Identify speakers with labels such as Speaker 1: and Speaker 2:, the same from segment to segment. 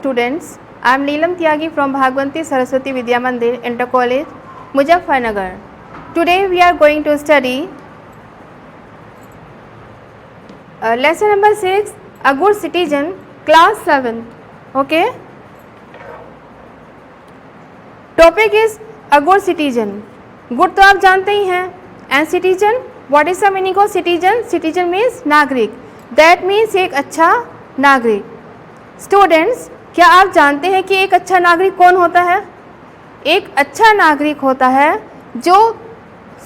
Speaker 1: Students, I am Neelam Tyagi from Bhagwanti Saraswati Vidya Mandir, Inter College, Muzaffarnagar. Today we are going to study lesson number 6, A Good Citizen, class 7. Okay? Topic is A Good Citizen. Good तो आप जानते ही हैं. And citizen, what is the meaning of citizen? Citizen means नागरिक. That means एक अच्छा नागरिक. Students, क्या आप जानते हैं कि एक अच्छा नागरिक कौन होता है? एक अच्छा नागरिक होता है जो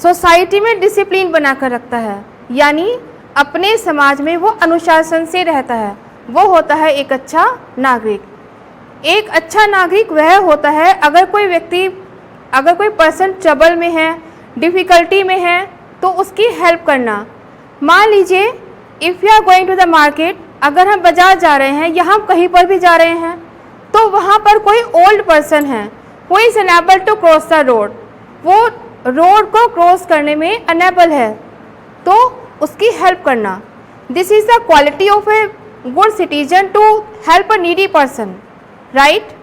Speaker 1: सोसाइटी में डिसिप्लिन बनाकर रखता है, यानी अपने समाज में वो अनुशासन से रहता है, वो होता है एक अच्छा नागरिक। एक अच्छा नागरिक वह होता है अगर कोई पर्सन ट्रबल में है, डिफ़िकल्टी में है, तो उसकी हेल्प करना। मान लीजिए if you are going to the market, अगर हम बाज़ार जा रहे हैं या हम कहीं पर भी जा रहे हैं तो वहाँ पर कोई ओल्ड पर्सन है, who is unable to cross the road, वो रोड को क्रॉस करने में अनेबल है, तो उसकी हेल्प करना। This is the quality of a good citizen to help a needy person, right.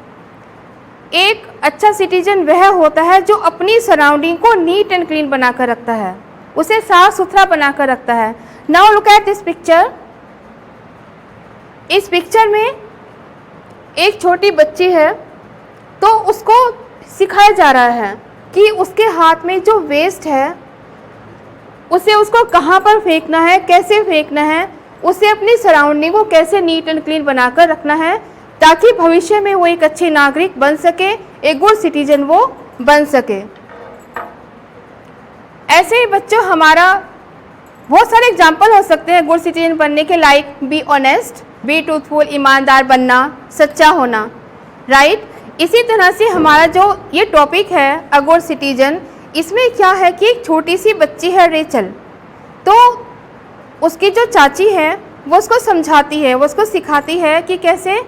Speaker 1: एक अच्छा सिटीजन वह होता है जो अपनी सराउंडिंग को नीट एंड क्लीन बनाकर रखता है, उसे साफ सुथरा बनाकर रखता है। Now look at this picture. इस पिक्चर में एक छोटी बच्ची है, तो उसको सिखाया जा रहा है कि उसके हाथ में जो वेस्ट है उसे उसको कहाँ पर फेंकना है, कैसे फेंकना है, उसे अपनी सराउंडिंग को कैसे नीट एंड क्लीन बनाकर रखना है, ताकि भविष्य में वो एक अच्छे नागरिक बन सके, एक गुड सिटीजन वो बन सके। ऐसे ही बच्चों हमारा बहुत सारे एग्जाम्पल हो सकते हैं गुड सिटीजन बनने के, like be honest, be truthful, ईमानदार बनना, सच्चा होना, राइट। इसी तरह से हमारा जो ये टॉपिक है अ गुड सिटीजन, इसमें क्या है कि एक छोटी सी बच्ची है रेचल, तो उसकी जो चाची है वो उसको समझाती है, वो उसको सिखाती है कि कैसे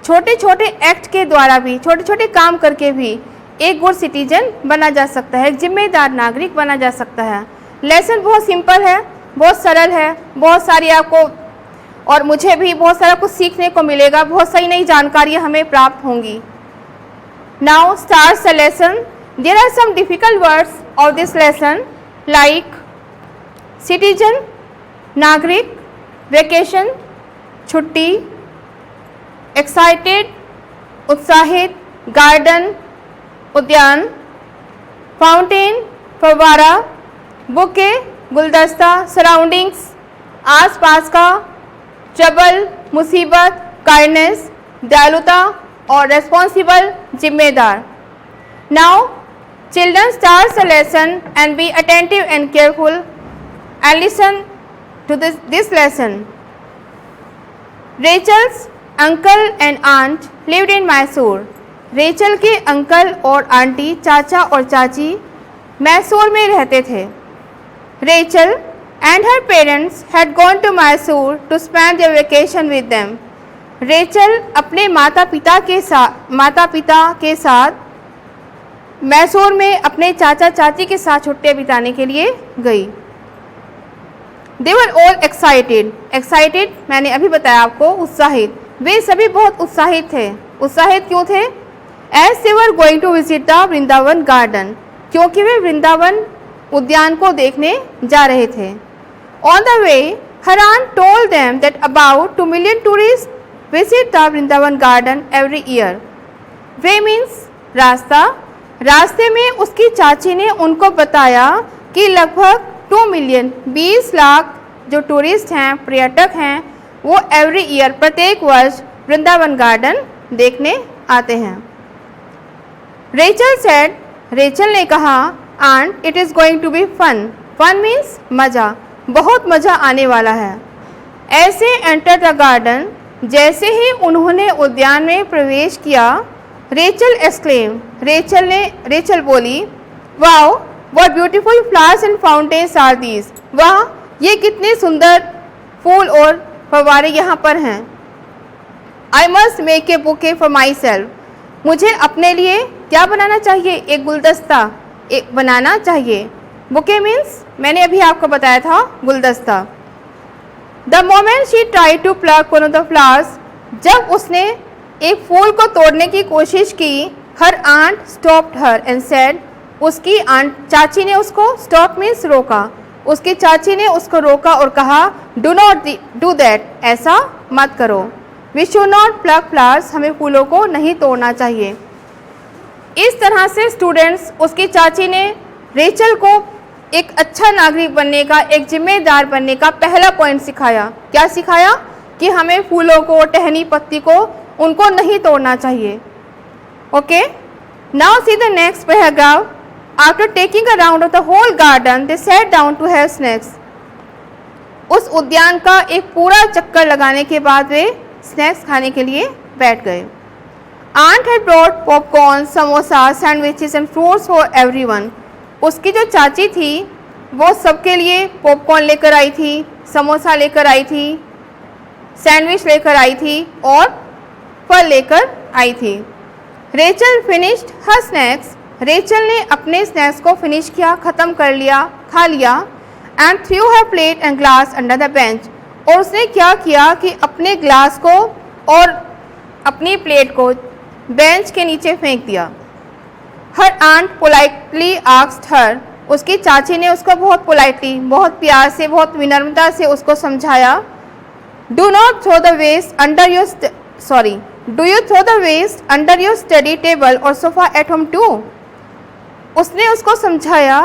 Speaker 1: छोटे छोटे एक्ट के द्वारा भी, छोटे छोटे काम करके भी एक गुड सिटीजन बना जा सकता है, एक जिम्मेदार नागरिक बना जा सकता है। लेसन बहुत सिंपल है, बहुत सरल है, बहुत सारी आपको और मुझे भी बहुत सारा कुछ सीखने को मिलेगा, बहुत सारी नई जानकारियाँ हमें प्राप्त होंगी। Now starts the lesson. There are some difficult words of this lesson like citizen, नागरिक, वेकेशन, छुट्टी, एक्साइटेड, उत्साहित, गार्डन, उद्यान, फाउंटेन, फव्वारा, बुके, गुलदस्ता, सराउंडिंग्स, आसपास का, ट्रबल, मुसीबत, काइंडनेस, दयालुता और रेस्पॉन्सिबल, जिम्मेदार। Now children starts the lesson and be attentive and careful and listen to this lesson. Rachel's uncle and aunt lived in Mysore. Rachel के अंकल और आंटी, चाचा और चाची मैसूर में रहते थे। Rachel and her parents had gone to Mysore to spend their vacation with them. Rachel अपने माता पिता के साथ मैसूर में अपने चाचा चाची के साथ छुट्टियां बिताने के लिए गई। They were all excited. Excited मैंने अभी बताया आपको, उत्साहित। वे सभी बहुत उत्साहित थे। उत्साहित क्यों थे? As they were going to visit the Vrindavan garden, क्योंकि वे वृंदावन उद्यान को देखने जा रहे थे। On the way, her aunt told them that about 2 million tourists visit the Vrindavan garden every year. Way means रास्ता। रास्ते में उसकी चाची ने उनको बताया कि लगभग 2 मिलियन 20 लाख जो टूरिस्ट हैं, पर्यटक हैं, वो एवरी ईयर प्रत्येक वर्ष वृंदावन गार्डन देखने आते हैं। रेचल सेड, रेचल ने कहा, aunt it is going to be fun. Fun means मज़ा, बहुत मज़ा आने वाला है। ऐसे एंटर द गार्डन, जैसे ही उन्होंने उद्यान में प्रवेश किया, रेचल एक्सक्लेम, रेचल बोली, wow what beautiful flowers and fountains are these. वाह, ये कितने सुंदर फूल और फव्वारे यहाँ पर हैं। I must make a bouquet for my self. मुझे अपने लिए क्या बनाना चाहिए? एक गुलदस्ता बनाना चाहिए। बुके मीन्स मैंने अभी आपको बताया था गुलदस्ता। The moment she try to pluck one of the flowers, जब उसने एक फूल को तोड़ने की कोशिश की। Her aunt stopped her and said, उसकी आंट चाची ने उसको, स्टॉप मीन्स रोका, उसकी चाची ने उसको रोका और कहा, डू नॉट डू दैट, ऐसा मत करो। We should not plug flowers, हमें फूलों को नहीं तोड़ना चाहिए। इस तरह से स्टूडेंट्स, उसकी चाची ने रेचल को एक अच्छा नागरिक बनने का, एक जिम्मेदार बनने का पहला पॉइंट सिखाया। क्या सिखाया? कि हमें फूलों को, टहनी पत्ती को, उनको नहीं तोड़ना चाहिए। Okay, now see the next paragraph. After taking a round of the whole garden they sat down to have snacks. उस उद्यान का एक पूरा चक्कर लगाने के बाद वे स्नैक्स खाने के लिए बैठ गए। Aunt had brought popcorn, samosa, sandwiches and fruits for everyone. उसकी जो चाची थी वो सबके लिए पॉपकॉर्न लेकर आई थी, समोसा लेकर आई थी, सैंडविच लेकर आई थी और फल लेकर आई थी। रेचल फिनिश्ड हर स्नैक्स। रेचल ने अपने स्नैक्स को फिनिश किया, ख़त्म कर लिया, खा लिया। And through her plate and glass under the bench. और उसने क्या किया कि अपने ग्लास को और अपनी प्लेट को बेंच के नीचे फेंक दिया। Her aunt politely asked her, उसकी चाची ने उसको बहुत पोलाइटली, बहुत प्यार से, बहुत विनम्रता से उसको समझाया, do not throw the waste under your do you throw the waste under your study table और सोफा एट होम टू। उसने उसको समझाया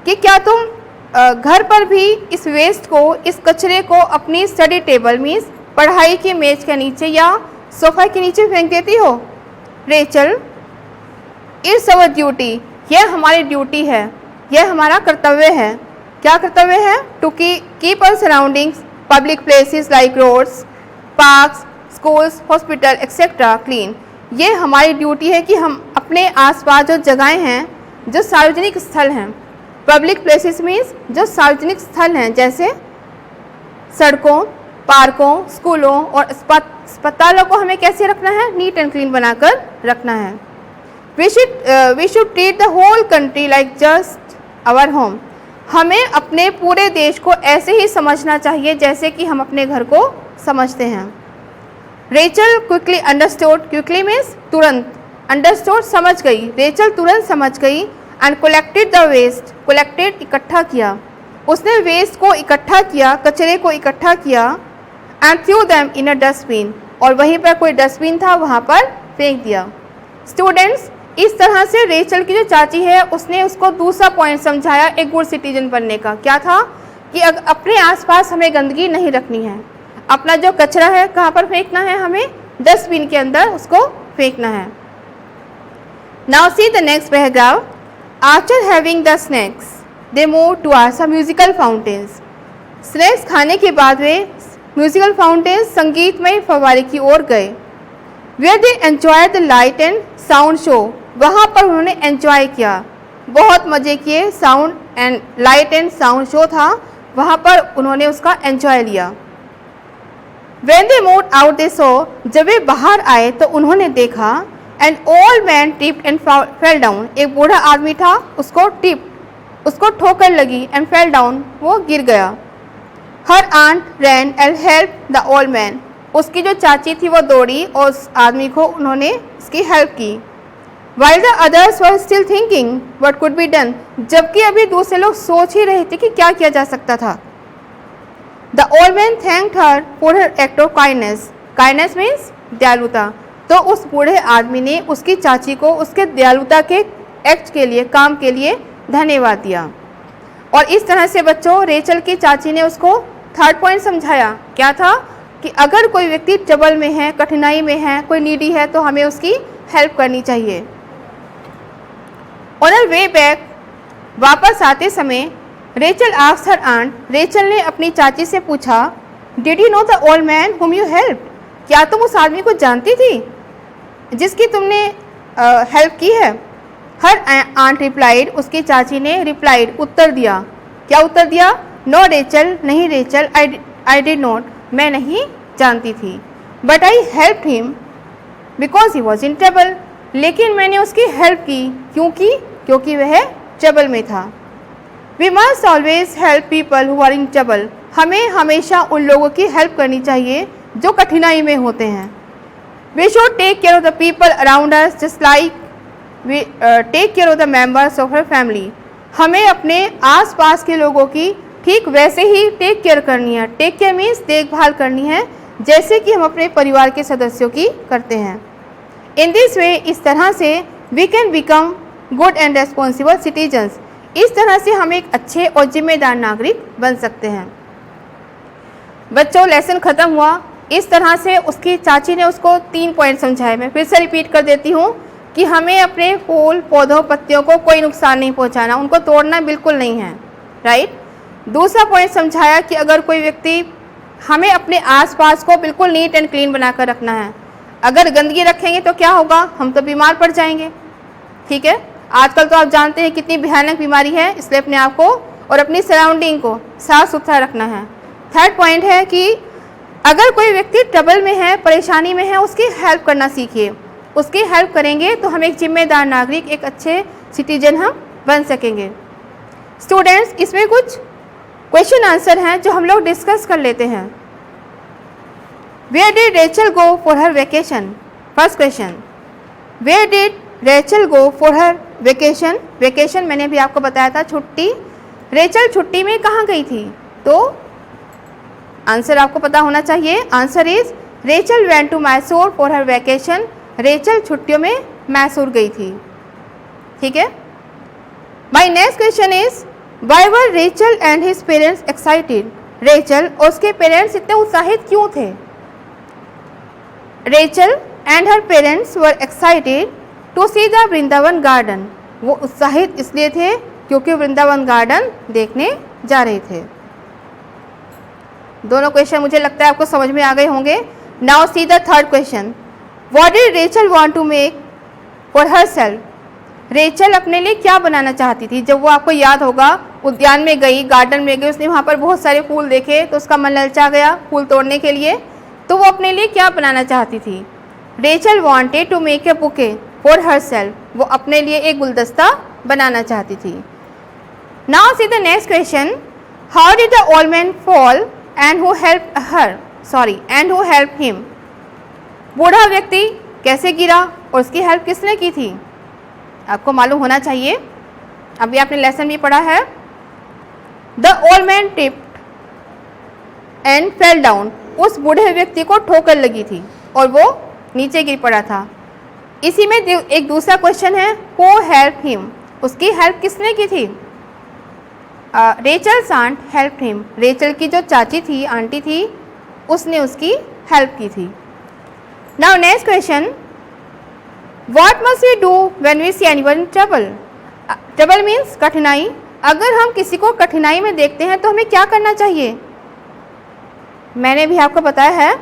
Speaker 1: कि क्या तुम घर पर भी इस वेस्ट को, इस कचरे को अपनी स्टडी टेबल मीन्स पढ़ाई की मेज के नीचे या सोफा के नीचे फेंक देती हो। रेचल, इट्स अवर ड्यूटी, यह हमारी ड्यूटी है, यह हमारा कर्तव्य है। क्या कर्तव्य है? To keep our surroundings, public places like roads, parks, schools, hospital etcetera clean. ये हमारी ड्यूटी है कि हम अपने आसपास जो जगहें हैं, जो सार्वजनिक स्थल हैं, पब्लिक प्लेसेस मीन्स जो सार्वजनिक स्थल हैं, जैसे सड़कों, पार्कों, स्कूलों और अस्पतालों को हमें कैसे रखना है? नीट एंड क्लीन बनाकर रखना है। We should treat the whole country like just our home. हमें अपने पूरे देश को ऐसे ही समझना चाहिए जैसे कि हम अपने घर को समझते हैं। Rachel quickly understood, quickly means तुरंत, अंडरस्टूड समझ गई, रेचल तुरंत समझ गई। And collected the waste, collected इकट्ठा किया, उसने वेस्ट को इकट्ठा किया, कचरे को इकट्ठा किया। And through them in a dustbin, और वहीं पर कोई डस्टबिन था वहाँ पर फेंक दिया। स्टूडेंट्स, इस तरह से रेचल की जो चाची है उसने उसको दूसरा पॉइंट समझाया एक गुड सिटीजन बनने का। क्या था? कि अपने आसपास हमें गंदगी नहीं रखनी है, अपना जो कचरा है कहाँ पर फेंकना है? हमें डस्टबिन के अंदर उसको फेंकना है। Now see the next paragraph. After having the snacks they move towards some musical fountains. Snacks खाने के बाद वे म्यूजिकल फाउंटेन्स, संगीतमय फव्वारे की ओर गए। Where they enjoy the light and sound show, वहाँ पर उन्होंने एंजॉय किया, बहुत मज़े किए। Sound and light and sound show था, वहाँ पर उन्होंने उसका एंजॉय लिया। When they moved out they saw, जब वे बाहर आए तो उन्होंने देखा, an old man tripped and fell down, एक बूढ़ा आदमी था, उसको ठोकर लगी and fell down, वो गिर गया। Her aunt ran and helped the old man, उसकी जो चाची थी वो दौड़ी और उस आदमी को उन्होंने उसकी हेल्प की। While the others were still thinking what could be done, जबकि अभी दूसरे लोग सोच ही रहे थे कि क्या किया जा सकता था। The old man thanked her for her act of kindness. Kindness means दयालुता। तो उस बूढ़े आदमी ने उसकी चाची को उसके दयालुता के एक्ट के लिए, काम के लिए धन्यवाद दिया। और इस तरह से बच्चों, रेचल की चाची ने उसको थर्ड पॉइंट समझाया। क्या था? कि अगर कोई व्यक्ति ट्रबल में है, कठिनाई में है, कोई नीडी है, तो हमें उसकी हेल्प करनी चाहिए। ऑन हर वे बैक, वापस आते समय, Rachel asked her aunt, Rachel ने अपनी चाची से पूछा, did you know the old man whom you help, क्या तुम उस आदमी को जानती थी जिसकी तुमने हेल्प की है? हर आंट रिप्लाइड, उसकी चाची ने रिप्लाइड, उत्तर दिया। क्या उत्तर दिया? नो रेचल, नहीं रेचल, आई डिड नॉट, मैं नहीं जानती थी। But I help him because he was in trouble, लेकिन मैंने उसकी हेल्प की क्योंकि वह ट्रबल में था। We must always help people who are in trouble, हमें हमेशा उन लोगों की हेल्प करनी चाहिए जो कठिनाई में होते हैं। We should take care of the people around us just like we take care of the members of her family. हमें अपने आसपास के लोगों की ठीक वैसे ही टेक केयर करनी है। टेक केयर मीन्स देखभाल करनी है, जैसे कि हम अपने परिवार के सदस्यों की करते हैं। इन दिस वे, इस तरह से we can become good and responsible citizens. इस तरह से हम एक अच्छे और जिम्मेदार नागरिक बन सकते हैं। बच्चों, लेसन ख़त्म हुआ। इस तरह से उसकी चाची ने उसको 3 पॉइंट समझाए। मैं फिर से रिपीट कर देती हूँ कि हमें अपने फूल पौधों पत्तियों को कोई नुकसान नहीं पहुँचाना, उनको तोड़ना बिल्कुल नहीं है, राइट। दूसरा पॉइंट समझाया कि अगर कोई व्यक्ति, हमें अपने आसपास को बिल्कुल नीट एंड क्लीन बनाकर रखना है। अगर गंदगी रखेंगे तो क्या होगा, हम तो बीमार पड़ जाएंगे, ठीक है। आजकल तो आप जानते हैं कितनी भयानक बीमारी है, इसलिए अपने आप को और अपनी सराउंडिंग को साफ सुथरा रखना है। थर्ड पॉइंट है कि अगर कोई व्यक्ति ट्रबल में है, परेशानी में है, उसकी हेल्प करना सीखिए। उसकी हेल्प करेंगे तो हम एक जिम्मेदार नागरिक, एक अच्छे सिटीजन हम बन सकेंगे। स्टूडेंट्स, इसमें कुछ क्वेश्चन आंसर हैं जो हम लोग डिस्कस कर लेते हैं। Where did Rachel go for her vacation? First question, where did Rachel go for her vacation? Vacation मैंने अभी आपको बताया था, छुट्टी। रेचल छुट्टी में कहाँ गई थी? तो आंसर आपको पता होना चाहिए। Answer is Rachel went to Mysore for her vacation. Rachel छुट्टियों में मैसूर गई थी, ठीक है। My next question is why were Rachel and his parents excited? Rachel और उसके पेरेंट्स इतने उत्साहित क्यों थे? Rachel and her parents were excited to see the Vrindavan garden. वो उत्साहित इसलिए थे क्योंकि वृंदावन गार्डन देखने जा रहे थे। दोनों क्वेश्चन मुझे लगता है आपको समझ में आ गए होंगे। Now see the third question, what did Rachel want to make for herself? Rachel अपने लिए क्या बनाना चाहती थी? जब वो आपको याद होगा, उद्यान में गई, गार्डन में गई, उसने वहाँ पर बहुत सारे फूल देखे तो उसका मन ललचा गया फूल तोड़ने के लिए, तो वो अपने लिए क्या बनाना चाहती थी? Rachel wanted to make a bouquet for herself. वो अपने लिए एक गुलदस्ता बनाना चाहती थी। Now see the next question, how did the old man fall and who help her? Sorry, and who help him? बूढ़ा व्यक्ति कैसे गिरा और उसकी हेल्प किसने की थी? आपको मालूम होना चाहिए, अभी आपने लेसन भी पढ़ा है। The old man tipped and fell down. उस बूढ़े व्यक्ति को ठोकर लगी थी और वो नीचे गिर पड़ा था। इसी में एक दूसरा क्वेश्चन है, हु हेल्प हिम? उसकी हेल्प किसने की थी? Rachel's aunt help him. Rachel की जो चाची थी, आंटी थी, उसने उसकी हेल्प की थी। Now next question, what must we do when we see anyone in trouble? Trouble means कठिनाई। अगर हम किसी को कठिनाई में देखते हैं तो हमें क्या करना चाहिए? मैंने भी आपको बताया है,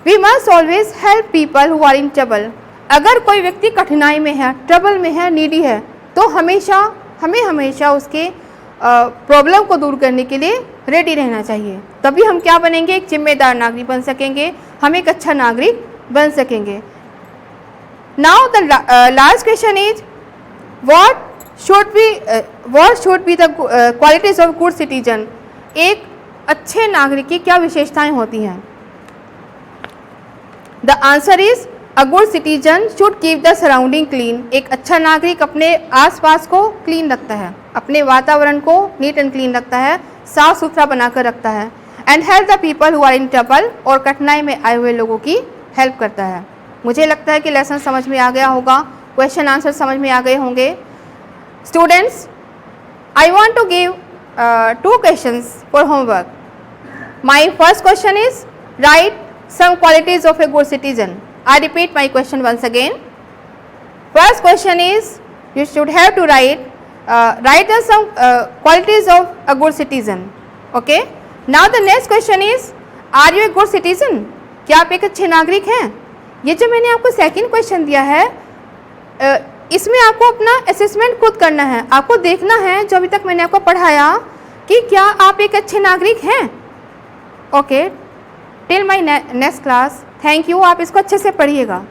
Speaker 1: we must always help people who are in trouble. अगर कोई व्यक्ति कठिनाई में है, ट्रबल में है, नीडी है, तो हमें हमेशा उसके प्रॉब्लम को दूर करने के लिए रेडी रहना चाहिए। तभी हम क्या बनेंगे? एक जिम्मेदार नागरिक बन सकेंगे, हम एक अच्छा नागरिक बन सकेंगे। Now the last question is what should be the qualities of good citizen? एक अच्छे नागरिक की क्या विशेषताएं होती हैं? The answer is a good citizen should keep the surrounding clean. एक अच्छा नागरिक अपने आसपास को क्लीन रखता है, अपने वातावरण को नीट एंड क्लीन रखता है, साफ सुथरा बनाकर रखता है। And help the people who are in trouble, और कठिनाई में आए हुए लोगों की हेल्प करता है। मुझे लगता है कि लेसन समझ में आ गया होगा, क्वेश्चन आंसर समझ में आ गए होंगे। Students, I want to give 2 questions for homework. My first question is write some qualities of a good citizen. I repeat my question once again. First question is you should have to write some qualities of a good citizen. Okay. Now the next question is, are you a good citizen? क्या आप एक अच्छे नागरिक हैं? ये जो मैंने आपको सेकंड क्वेश्चन दिया है, इसमें आपको अपना असेसमेंट खुद करना है। आपको देखना है जो अभी तक मैंने आपको पढ़ाया कि क्या आप एक अच्छे नागरिक हैं। Okay, till my next class, thank you. आप इसको अच्छे से पढ़िएगा।